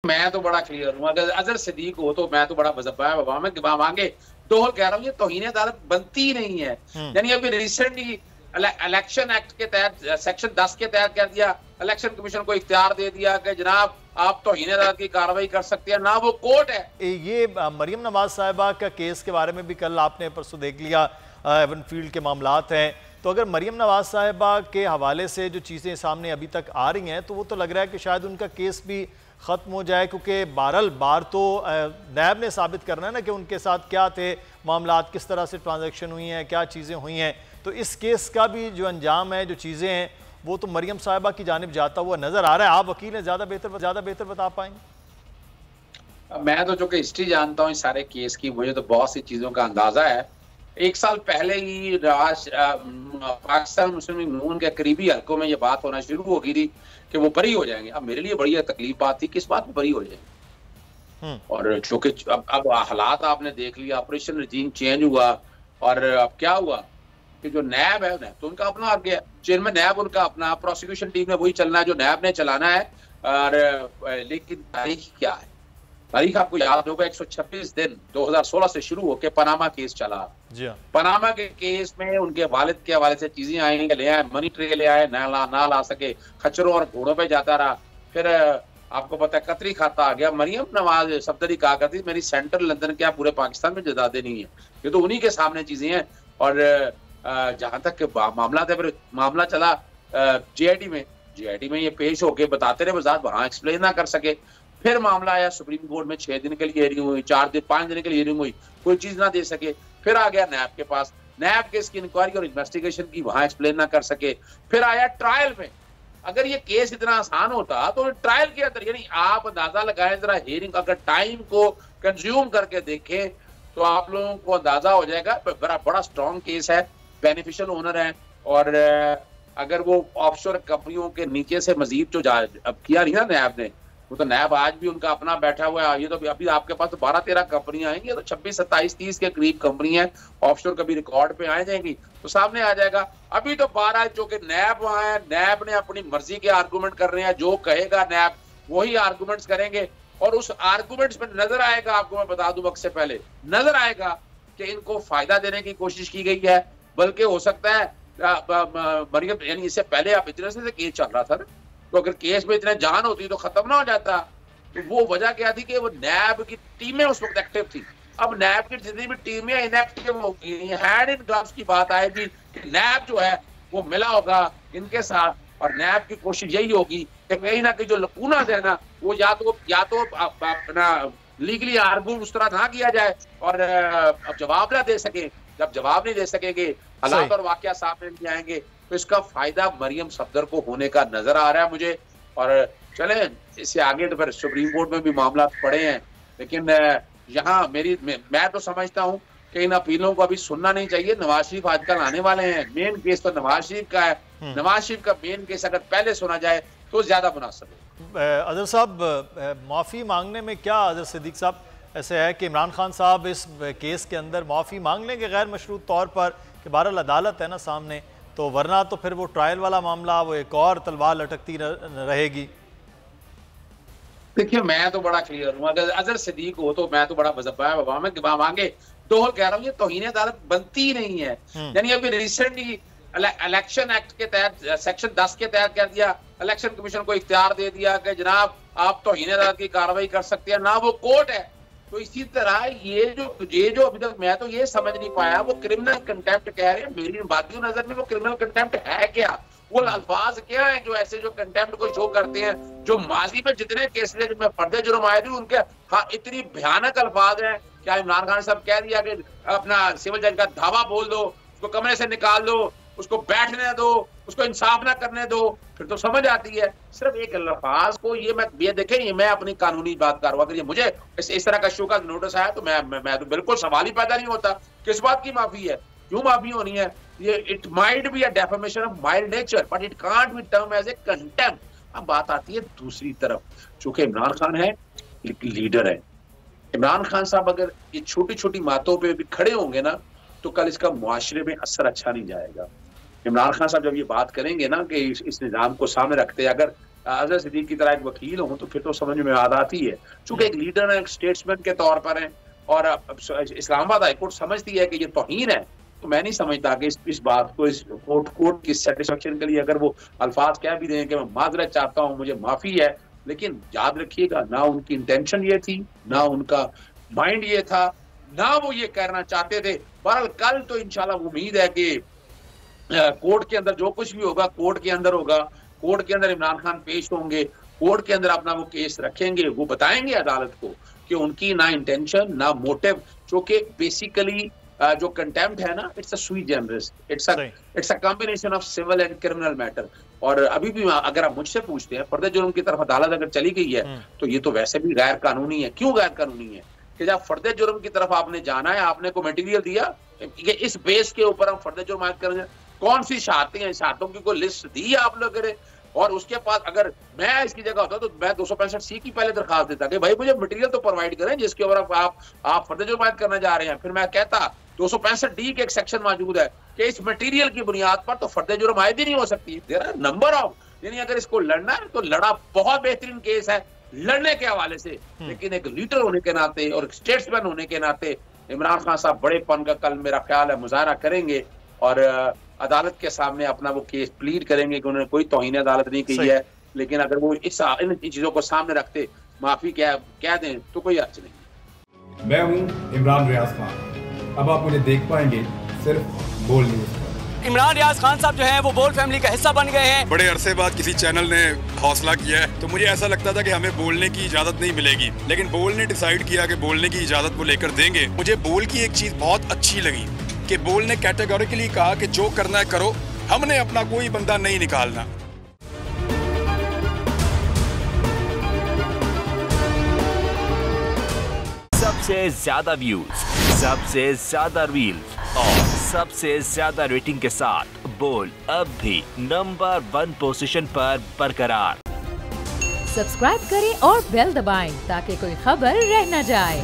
मैं तो बड़ा क्लियर हूँ। अगर अजहर सिद्दीक हो तो मैं तो बड़ा बजब्बा मांगे दोहल कह रहा हूँ, ये तौहीन अदालत बनती ही नहीं है। यानी अभी रिसेंटली इलेक्शन एक्ट के तहत सेक्शन 10 के तहत कह दिया, इलेक्शन कमीशन को इख्तियार दे दिया कि जनाब आप तौहीन अदालत की कार्रवाई कर सकते हैं, ना वो कोर्ट है। ये मरियम नवाज साहिबा का केस के बारे में भी कल आपने परसों देख लिया, एवन फील्ड के मामलात हैं। तो अगर मरियम नवाज साहिबा के हवाले से जो चीज़ें सामने अभी तक आ रही हैं तो वो तो लग रहा है कि शायद उनका केस भी ख़त्म हो जाए, क्योंकि बहरहाल बार तो नैब ने साबित करना है ना कि उनके साथ क्या थे मामलात, किस तरह से ट्रांजैक्शन हुई हैं, क्या चीज़ें हुई हैं। तो इस केस का भी जो अंजाम है, जो चीज़ें हैं, वो तो मरियम साहिबा की जानिब जाता हुआ नज़र आ रहा है। आप वकील हैं, ज़्यादा बेहतर बता पाएंगे। मैं तो जो कि हिस्ट्री जानता हूँ इस सारे केस की, मुझे तो बहुत सी चीज़ों का अंदाज़ा है। 1 साल पहले ही पाकिस्तान मुस्लिम लीग नून के करीबी हलकों में ये बात होना शुरू हो गई थी कि वो बरी हो जाएंगे। अब मेरे लिए बड़ी तकलीफ बात थी, किस बात में बरी हो जाएंगे। और चूंकि अब हालात आपने देख लिया, ऑपरेशन रजीम चेंज हुआ और अब क्या हुआ कि जो नैब है, नैब तो उनका अपना आ गया, चेयरमैन नैब उनका अपना, प्रोसिक्यूशन टीम में वही चलना है जो नैब ने चलाना है। और लेकिन तारीख क्या है, तारीख आपको याद होगा 126 दिन 2016 से शुरू होकर पनामा केस चला। पनामा के केस में उनके वालिद के हवाले से चीजें आएंगे, ले आए, मनी ट्रे ले आए, ना ला सके, खच्चरों और घोड़ों पे जाता रहा। फिर आपको पता है कतरी खाता आ गया। मरियम नवाज सफदरी कहा करती मेरी सेंट्रल लंदन क्या पूरे पाकिस्तान में जदादे नहीं है, ये तो उन्हीं के सामने चीजें हैं। और जहां तक मामला था, फिर मामला चला जीआईटी में ये पेश होके बताते रहे, वजाहत वहां एक्सप्लेन ना कर सके। फिर मामला आया सुप्रीम कोर्ट में, 6 दिन के लिए हियरिंग हुई, 5 दिन के लिए हियरिंग हुई, कोई चीज ना दे सके। फिर आ गया नैब के पास, नैब के इसकी इंक्वायरी और इन्वेस्टिगेशन की, वहां एक्सप्लेन ना कर सके। फिर आया ट्रायल में। अगर ये केस इतना आसान होता तो ट्रायल के अंदर, यानी आप अंदाजा लगाएं जरा, हियरिंग अगर टाइम को कंज्यूम करके देखें तो आप लोगों को अंदाजा हो जाएगा बड़ा स्ट्रॉन्ग केस है, बेनिफिशियल ओनर है। और अगर वो ऑफशोर कंपनियों के नीचे से मजीद जो अब किया नहीं ना नैब ने, वो तो नैब आज भी उनका अपना बैठा हुआ है। ये तो अभी आपके पास तो 12-13 कंपनियां आएंगी, तो 26, 27, 30 के करीब कंपनी है ऑफशोर, कभी रिकॉर्ड पे आ जाएंगी तो सामने आ जाएगा। अभी तो 12 जो कि नैब वहां है, नैब ने अपनी मर्जी के आर्गूमेंट कर रहे हैं, जो कहेगा नैब वही आर्गूमेंट्स करेंगे। और उस आर्गूमेंट्स में नजर आएगा, आपको मैं बता दूं वक्त से पहले, नजर आएगा कि इनको फायदा देने की कोशिश की गई है। बल्कि हो सकता है मरियम, यानी इससे पहले आप इतने से केस चल रहा था ना, तो अगर केस में इतने जान होती तो खत्म ना हो जाता। तो वो वजह क्या थी कि वो नैब की टीमें उस वक्त एक्टिव थी। अब नैब की जितनी भी टीमें इनएक्टिव हो गई, हैंड इन ग्लव्स की बात आएगी कि नैब जो है वो मिला होगा इनके साथ, और नैब की कोशिश यही होगी कि कहीं ना कहीं जो लकूना है ना, वो या तो अपना लीगली आर्गू उस तरह ना किया जाए और अब जवाब ना दे सके। जब जवाब नहीं दे सकेंगे, हालात और वाकया सामने नहीं आएंगे, तो इसका फायदा मरियम सफदर को होने का नजर आ रहा है मुझे। और चले इससे आगे तो फिर सुप्रीम कोर्ट में भी मामला पड़े हैं, लेकिन यहाँ मैं तो समझता हूँ कि इन अपीलों को अभी सुनना नहीं चाहिए। नवाज शरीफ आजकल आने वाले हैं, मेन केस तो नवाज शरीफ का है। नवाज शरीफ का मेन केस अगर पहले सुना जाए तो ज्यादा मुनासिब है। अजहर साहब, माफी मांगने में क्या अजहर सिद्दीक साहब ऐसे है कि इमरान खान साहब इस केस के अंदर माफ़ी मांग लेंगे गैर मशरूत तौर पर, कि बहरहाल अदालत है ना सामने, तो वरना तो फिर वो ट्रायल वाला मामला वो एक और तलवार लटकती रहेगी। देखिए मैं तो बड़ा क्लियर हूँ। अगर अजहर सिद्दीक हो तो मैं तो बड़ा बजब्बा मांगे दोहल कह रहा हूँ, ये तौहीन अदालत बनती ही नहीं है। यानी अभी रिसेंटली इलेक्शन एक्ट के तहत सेक्शन 10 के तहत कह दिया, इलेक्शन कमीशन को इख्तियार दे दिया कि जनाब आप तौहीन अदालत की कार्रवाई कर सकते हैं, ना वो कोर्ट है। तो इसी तरह ये जो अभी तक मैं तो ये समझ नहीं पाया, वो क्रिमिनल कंटेम्प्ट कह रहे हैं, मेरी बाकी नजर में वो क्रिमिनल कंटेम्प्ट है क्या, वो अल्फाज क्या है जो ऐसे जो कंटेम्प्ट को शो करते हैं। जो माजी में जितने केसेस जिनमें पर्दे जुर्म आए थे उनके इतनी भयानक अल्फाज है। क्या इमरान खान साहब कह दिया कि अपना सिविल जज का धावा बोल दो, उसको कमरे से निकाल दो, उसको बैठने दो, उसको इंसाफ ना करने दो, फिर तो समझ आती है। सिर्फ एक अल्फाज को ये देखें, ये मैं अपनी कानूनी बात कर रहा हूं। अगर ये मुझे इस तरह का शो का नोटिस आया तो मैं तो बिल्कुल सवाल ही पैदा नहीं होता, किस बात की माफी है, क्यों माफी होनी है। ये it might be a defamation of mild nature but it can't be term as a contempt. अब बात आती है दूसरी तरफ, चूंकि इमरान खान है एक लीडर है। इमरान खान साहब अगर ये छोटी छोटी बातों पे भी खड़े होंगे ना, तो कल इसका मुआशरे में असर अच्छा नहीं जाएगा। इमरान खान साहब जब ये बात करेंगे ना कि इस निजाम को सामने रखते, अगर अजहर सिद्दीकी की तरह एक वकील हूँ तो फिर तो समझ में आती है। चूंकि एक लीडर है, एक स्टेट्समैन के तौर पर है और इस्लामाबाद हाईकोर्ट समझती है कि ये तौहीन है, तो मैं नहीं समझता कि इस बात को इस कोर्ट की सेटिस्फेक्शन के लिए अगर वो अल्फाज कह भी दें कि मैं माजरत चाहता हूँ, मुझे माफी है, लेकिन याद रखिएगा ना उनकी इंटेंशन ये थी, ना उनका माइंड ये था, ना वो ये करना चाहते थे। बहरहाल कल तो इंशाल्लाह उम्मीद है कि कोर्ट के अंदर जो कुछ भी होगा कोर्ट के अंदर होगा, कोर्ट के अंदर इमरान खान पेश होंगे, कोर्ट के अंदर अपना वो केस रखेंगे, वो बताएंगे अदालत को कि उनकी ना इंटेंशन ना मोटिव, जो कि बेसिकली जो कंटेम्प्ट है ना, it's a sui generis, it's a combination of civil and criminal matter. और अभी भी अगर आप मुझसे पूछते हैं फर्द जुर्म की तरफ अदालत अगर चली गई है तो ये तो वैसे भी गैर कानूनी है। क्यों गैर कानूनी है? कि जब फर्द जुर्म की तरफ आपने जाना है, आपने को मटेरियल दिया कि इस बेस के ऊपर हम फर्द जुर्म आयद करेंगे, कौन सी शहादतें हैं, शहादतों की कोई लिस्ट दी है आप लोग करे? और उसके पास अगर मैं इसकी जगह होता तो मैं 265C की पहले दरखास्त देता कि भाई मुझे मटेरियल तो प्रोवाइड करें जिसके ऊपर आप फर्द जुर्म आयद करने जा रहे हैं। फिर मैं कहता 265D के एक सेक्शन मौजूद है कि इस मटेरियल की बुनियाद पर तो फर्द जुर्म आयद ही नहीं हो सकती। देयर आर नंबर ऑफ, यानी अगर इसको लड़ना है तो लड़ा, बहुत बेहतरीन केस है लड़ने के हवाले से, लेकिन एक लीडर होने के नाते और एक स्टेट्समैन होने के नाते इमरान खान साहब बड़ेपन का कल मेरा ख्याल है मुजाहरा करेंगे और अदालत के सामने अपना वो केस प्लीड करेंगे कि उन्होंने कोई तौहीन अदालत नहीं की है, लेकिन अगर वो इन चीजों को सामने रखते माफी कह दें तो कोई अर्ज नहीं। मैं हूं इमरान रियाज खान, अब आप मुझे देख पाएंगे सिर्फ बोल न्यूज़ पर। इमरान रियाज खान साहब जो हैं वो बोल फैमिली का हिस्सा बन गए हैं। बड़े अरसे बाद किसी चैनल ने हौसला किया है, तो मुझे ऐसा लगता था कि हमें बोलने की इजाजत नहीं मिलेगी, लेकिन बोल ने डिसाइड किया कि बोलने की इजाजत वो लेकर देंगे। मुझे बोल की एक चीज बहुत अच्छी लगी कि बोल ने कैटेगोरिकली कहा कि जो करना है करो, हमने अपना कोई बंदा नहीं निकालना। सबसे ज्यादा व्यूज, सबसे ज्यादा रील्स और सबसे ज्यादा रेटिंग के साथ बोल अब भी नंबर 1 पोजीशन पर बरकरार। सब्सक्राइब करें और बेल दबाएं ताकि कोई खबर रह न जाए।